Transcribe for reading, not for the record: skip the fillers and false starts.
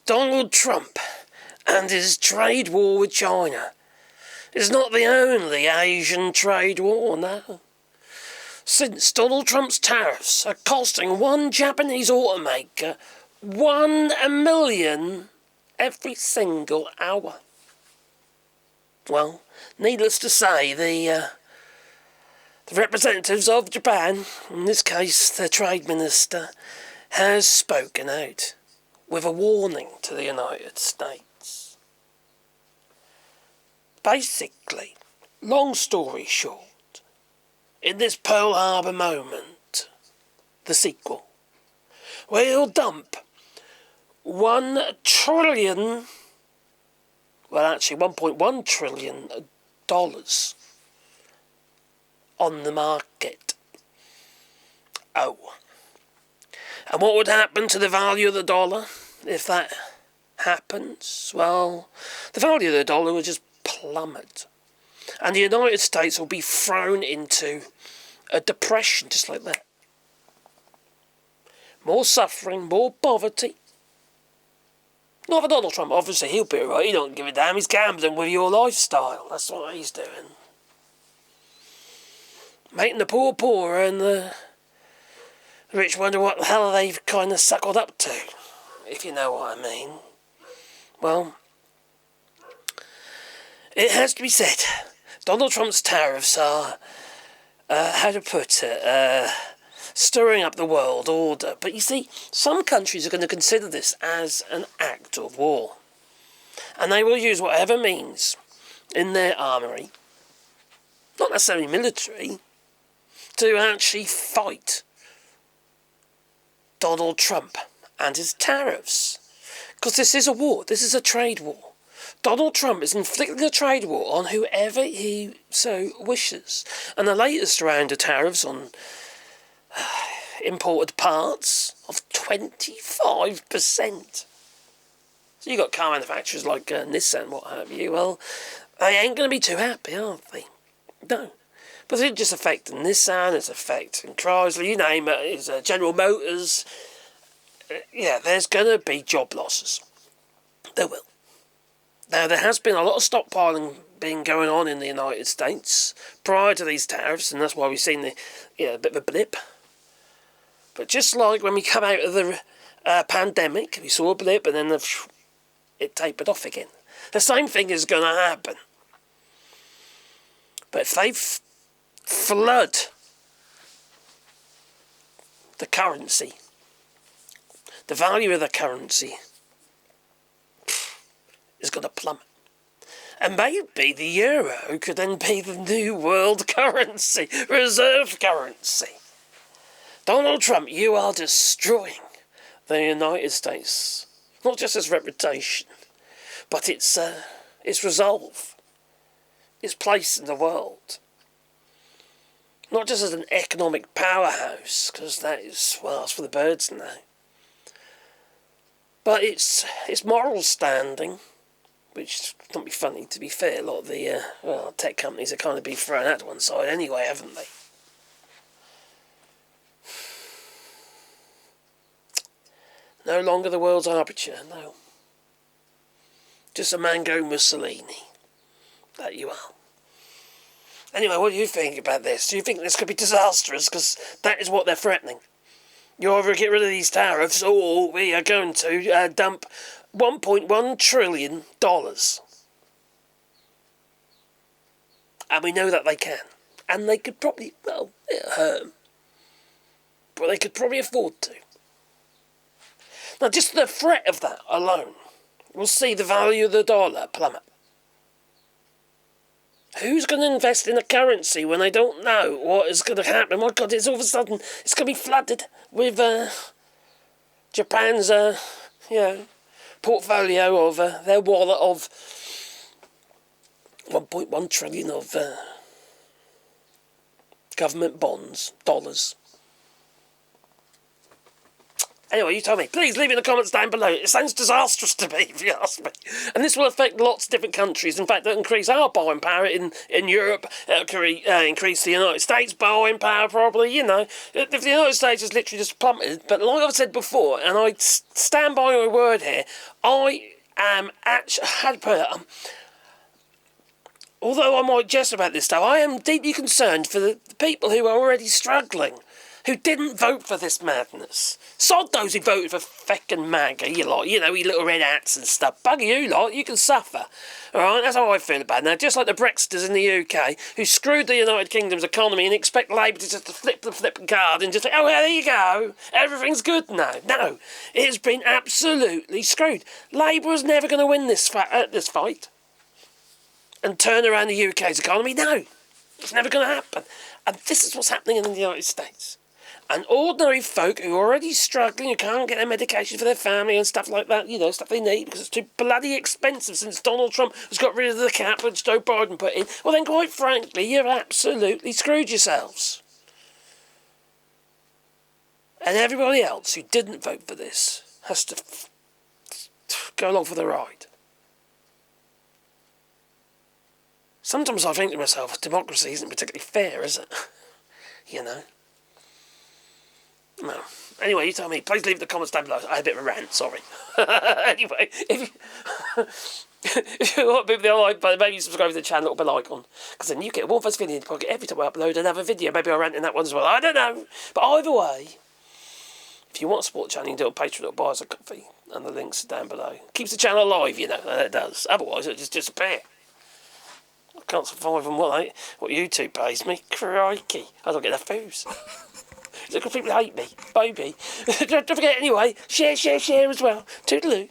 Donald Trump and his trade war with China is not the only Asian trade war, no. Since Donald Trump's tariffs are costing one Japanese automaker $1 million every single hour. Well, needless to say, the representatives of Japan, in this case the trade minister, has spoken out with a warning to the United States. Basically, long story short, in this Pearl Harbor moment, the sequel, we'll dump $1 trillion, well actually $1.1 trillion on the market. Oh. And what would happen to the value of the dollar if that happens? Well, the value of the dollar would just plummet. And the United States will be thrown into a depression just like that. More suffering, more poverty. Not for Donald Trump, obviously he'll be alright, he don't give a damn, he's gambling with your lifestyle, that's what he's doing. Making the poor poorer and the rich wonder what the hell they've kind of suckled up to, if you know what I mean. Well, it has to be said, Donald Trump's tariffs are, how to put it, stirring up the world order. But you see, some countries are going to consider this as an act of war. And they will use whatever means in their armoury, not necessarily military, to actually fight Donald Trump and his tariffs. Because this is a war, this is a trade war. Donald Trump is inflicting a trade war on whoever he so wishes. And the latest round of tariffs on imported parts of 25%. So you got car manufacturers like Nissan, what have you. Well, they ain't going to be too happy, are they? No. But it's just affecting Nissan, it's affecting Chrysler, you name it, it's General Motors. Yeah, there's going to be job losses. There will. Now, there has been a lot of stockpiling being going on in the United States prior to these tariffs, and that's why we've seen a bit of a blip. But just like when we come out of the pandemic, we saw a blip and then it tapered off again. The same thing is going to happen. But if they flood the currency, the value of the currency is going to plummet. And maybe the euro could then be the new world currency, reserve currency. Donald Trump, you are destroying the United States. Not just its reputation, but its resolve, its place in the world. Not just as an economic powerhouse, because that is, well, it's for the birds now. But its moral standing, which don't be funny, to be fair, a lot of the tech companies are kind of been thrown out to one side anyway, haven't they? No longer the world's arbiter, no. Just a mango Mussolini. That you are. Anyway, what do you think about this? Do you think this could be disastrous? Because that is what they're threatening. You either get rid of these tariffs or we are going to dump $1.1 trillion. And we know that they can. And they could probably, well, it'll hurt them. But they could probably afford to. Now, just the threat of that alone will see the value of the dollar plummet. Who's going to invest in a currency when they don't know what is going to happen? My God, it's all of a sudden, it's going to be flooded with Japan's, portfolio of their wallet of 1.1 trillion of government bonds, dollars. Anyway, you tell me. Please leave in the comments down below. It sounds disastrous to me, if you ask me. And this will affect lots of different countries. In fact, it'll increase our buying power in Europe. It'll increase the United States buying power, probably, you know. If the United States has literally just plummeted. But like I've said before, and I stand by my word here, I am actually... How to put it? Although I might jest about this stuff, I am deeply concerned for the people who are already struggling, who didn't vote for this madness. Sod those who voted for feckin' MAGA, you lot, you know, you little red hats and stuff. Bugger you lot, you can suffer. Alright, that's how I feel about it. Now, just like the Brexiters in the UK, who screwed the United Kingdom's economy and expect Labour to just flip the flipping card and just say, oh, well, there you go, everything's good now. No, it has been absolutely screwed. Labour was never going to win this fight and turn around the UK's economy. No, it's never going to happen. And this is what's happening in the United States. And ordinary folk who are already struggling, who can't get their medication for their family and stuff like that, you know, stuff they need because it's too bloody expensive since Donald Trump has got rid of the cap which Joe Biden put in, well then quite frankly, you've absolutely screwed yourselves. And everybody else who didn't vote for this has to go along for the ride. Sometimes I think to myself, democracy isn't particularly fair, is it? You know? No. Anyway, you tell me. Please leave the comments down below. I had a bit of a rant, sorry. Anyway, if you want to be online, maybe subscribe to the channel, little bell icon. Because then you get one first video in your pocket every time I upload another video. Maybe I'll rant in that one as well. I don't know. But either way, if you want to support the channel, you can do it on Patreon or buy us a coffee. And the links are down below. Keeps the channel alive, you know. It does. Otherwise, it'll just disappear. I can't survive on what YouTube pays me. Crikey. I don't get enough foos. Because people hate me. Baby. Don't forget anyway. Share as well. Toodaloo.